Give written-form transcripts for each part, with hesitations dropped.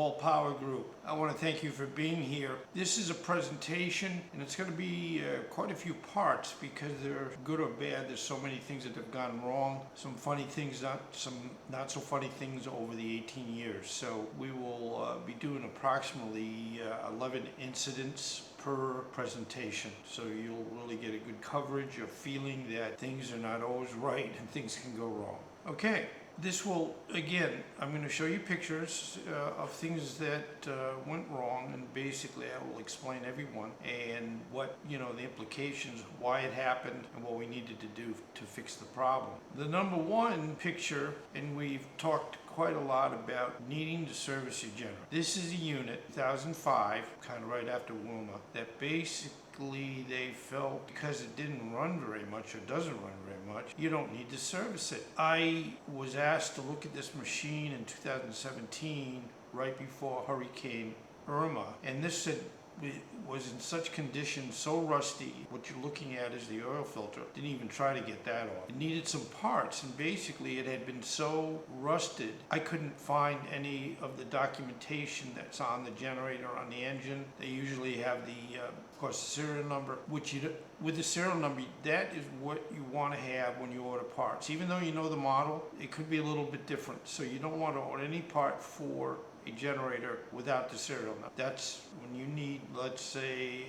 Wall Power Group. I want to thank you for being here. This is a presentation, and it's going to be quite a few parts because they're good or bad. There's so many things that have gone wrong, some funny things, some not so funny things over the 18 years. So we will be doing approximately 11 incidents per presentation, so you'll really get a good coverage of feeling that things are not always right and things can go wrong. Okay, this will, again, I'm going to show you pictures of things that went wrong, and basically I will explain every one and what, the implications, why it happened, and what we needed to do to fix the problem. The number one picture, and we've talked quite a lot about needing to service your generator. This is a unit, 2005, kind of right after Wilma, that basically they felt because it didn't run very much or doesn't run very much, you don't need to service it. I was asked to look at this machine in 2017, right before Hurricane Irma, and this said it was in such condition, so rusty, what you're looking at is the oil filter. Didn't even try to get that off. It needed some parts, and basically it had been so rusted, I couldn't find any of the documentation that's on the generator, on the engine. They usually have the, of course, the serial number, which with the serial number, that is what you want to have when you order parts. Even though you know the model, it could be a little bit different. So you don't want to order any part for a generator without the serial number. That's when you need, let's say,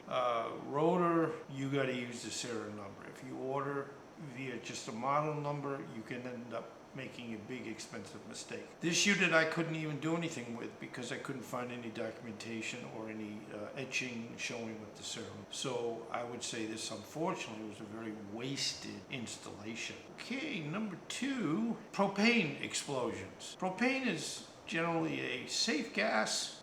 a rotor, you got to use the serial number. If you order via just a model number, you can end up making a big expensive mistake. This unit I couldn't even do anything with because I couldn't find any documentation or any etching showing with the serial number. So I would say this, unfortunately, was a very wasted installation. Okay, number two, propane explosions. Propane is generally a safe gas,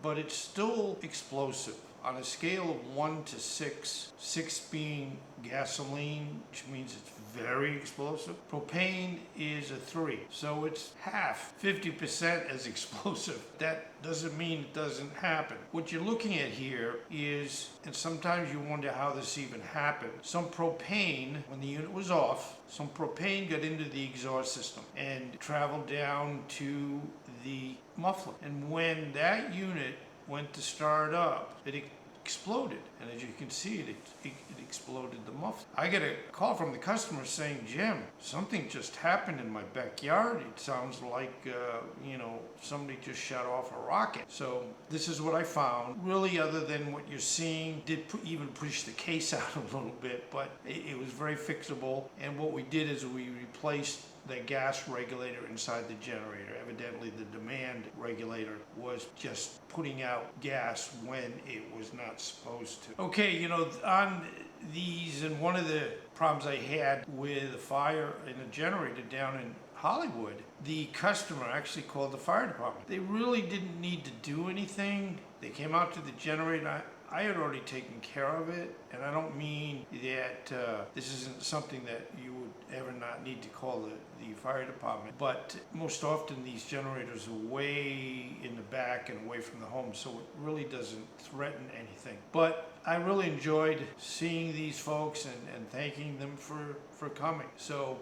but it's still explosive. On a scale of 1 to 6, 6 being gasoline, which means it's very explosive, propane is a 3. So it's half, 50% as explosive. That doesn't mean it doesn't happen. What you're looking at here is, and sometimes you wonder how this even happened, some propane, when the unit was off, some propane got into the exhaust system and traveled down to the muffler. And when that unit went to start up, it exploded, and as you can see, it exploded the muffler. I get a call from the customer saying, Jim, something just happened in my backyard. It sounds like somebody just shot off a rocket. So this is what I found. Really, other than what you're seeing, did even push the case out a little bit, but it was very fixable. And what we did is we replaced the gas regulator inside the generator. Evidently the demand regulator was just putting out gas when it was not supposed to. Okay, on these, and one of the problems I had with a fire in a generator down in Hollywood, the customer actually called the fire department. They really didn't need to do anything. They came out to the generator. I had already taken care of it, and I don't mean that this isn't something that you would ever not need to call the fire department, but most often these generators are way in the back and away from the home, so it really doesn't threaten anything. But I really enjoyed seeing these folks and thanking them for coming. So,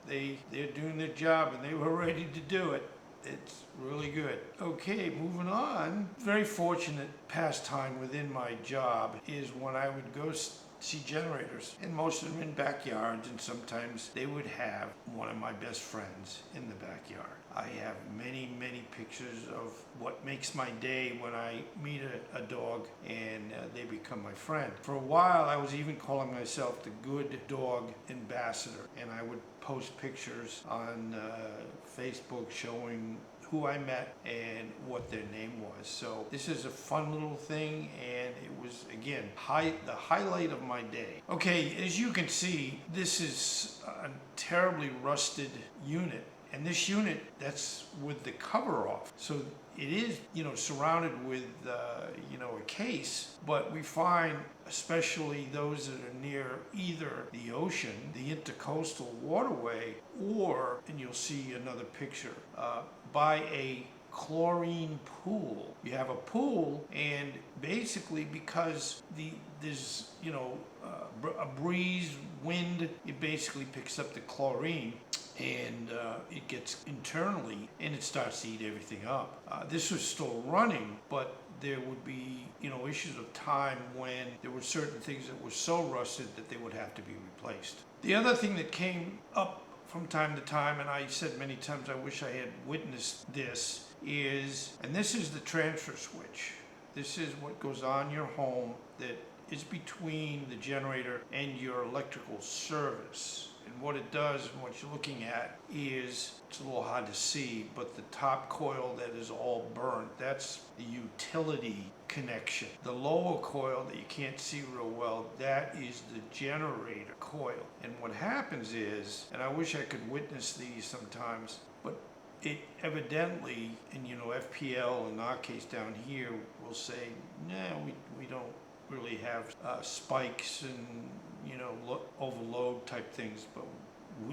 they're doing their job, and they were ready to do it. It's really good. Okay, moving on. Very fortunate pastime within my job is when I would go see generators, and most of them in backyards, and sometimes they would have one of my best friends in the backyard. I have many, many pictures of what makes my day when I meet a dog and they become my friend. For a while, I was even calling myself the Good Dog Ambassador, and I would post pictures on Facebook showing who I met and what their name was. So this is a fun little thing, and it was, again, the highlight of my day. Okay, as you can see, this is a terribly rusted unit. And this unit, that's with the cover off. So it is, surrounded with, a case, but we find, especially those that are near either the ocean, the intercoastal waterway, or, and you'll see another picture, by a chlorine pool. You have a pool, and basically because there's a breeze, wind, it basically picks up the chlorine. and it gets internally and it starts to eat everything up. This was still running, but there would be, issues of time when there were certain things that were so rusted that they would have to be replaced. The other thing that came up from time to time, and I said many times I wish I had witnessed this, and this is the transfer switch. This is what goes on your home that is between the generator and your electrical service. And what it does and what you're looking at is, it's a little hard to see, but the top coil that is all burnt, that's the utility connection. The lower coil that you can't see real well, that is the generator coil. And what happens is, and I wish I could witness these sometimes, but it evidently, and FPL in our case down here will say, no, we don't really have spikes and overload type things, but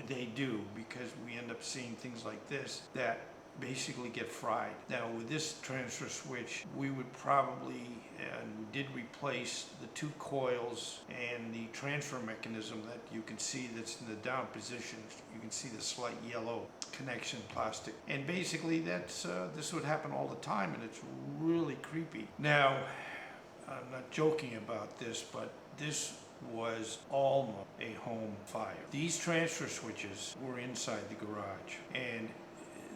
they do, because we end up seeing things like this that basically get fried. Now with this transfer switch, we would probably, and we did replace the two coils and the transfer mechanism that you can see that's in the down position. You can see the slight yellow connection plastic, and basically that's this would happen all the time, and it's really creepy. Now I'm not joking about this, but this was almost a home fire. These transfer switches were inside the garage, and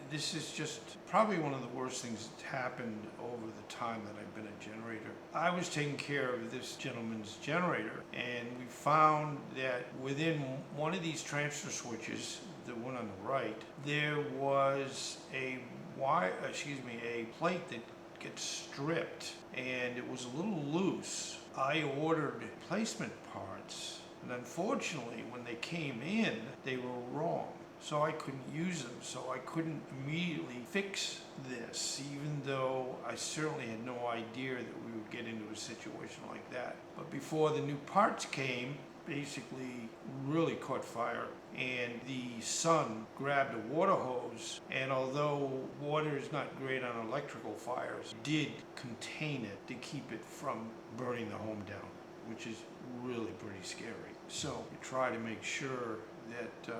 this is just probably one of the worst things that's happened over the time that I've been a generator. I was taking care of this gentleman's generator, and we found that within one of these transfer switches, the one on the right, there was a plate that gets stripped, and it was a little loose. I ordered replacement parts, and unfortunately when they came in, they were wrong. So I couldn't use them, so I couldn't immediately fix this, even though I certainly had no idea that we would get into a situation like that. But before the new parts came, basically really caught fire, and the son grabbed a water hose, and although water is not great on electrical fires, did contain it to keep it from burning the home down, which is really pretty scary. So you try to make sure that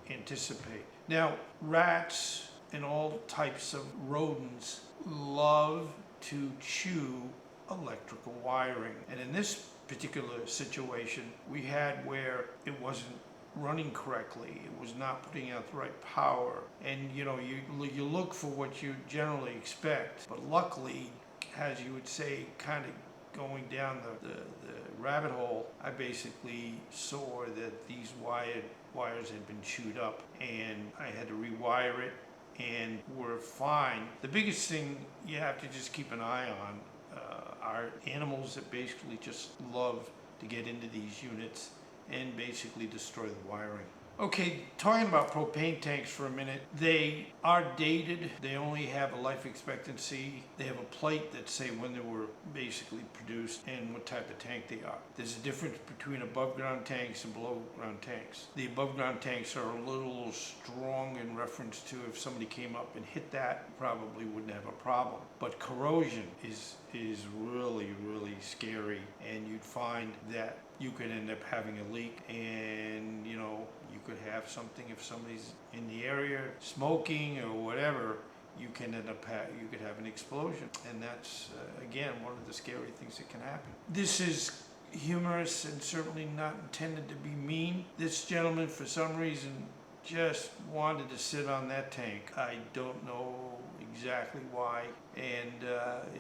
anticipate. Now, rats and all types of rodents love to chew electrical wiring, and in this particular situation we had where it wasn't running correctly, it was not putting out the right power, and you look for what you generally expect, but luckily, as you would say, kind of going down the rabbit hole, I basically saw that these wires had been chewed up, and I had to rewire it, and we're fine. The biggest thing you have to just keep an eye on are animals that basically just love to get into these units and basically destroy the wiring. Okay, talking about propane tanks for a minute, they are dated. They only have a life expectancy. They have a plate that say when they were basically produced and what type of tank they are. There's a difference between above ground tanks and below ground tanks. The above ground tanks are a little strong in reference to if somebody came up and hit that, probably wouldn't have a problem. But corrosion is really, really scary, and you'd find that you could end up having a leak, and you could have something, if somebody's in the area smoking or whatever, you could have an explosion, and that's again one of the scary things that can happen. This is humorous and certainly not intended to be mean. This gentleman, for some reason, just wanted to sit on that tank. I don't know exactly why, and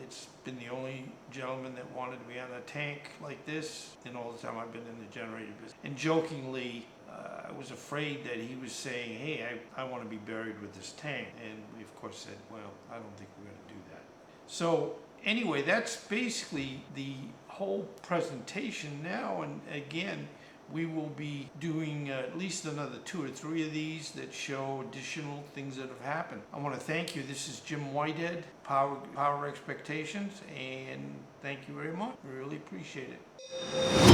it's been the only gentleman that wanted to be on a tank like this in all the time I've been in the generator business. And jokingly, I was afraid that he was saying, hey, I want to be buried with this tank. And we of course said, well, I don't think we're going to do that. So anyway, that's basically the whole presentation now. And again, we will be doing at least another 2 or 3 of these that show additional things that have happened. I want to thank you. This is Jim Whitehead, Power Expectations, and thank you very much. Really appreciate it.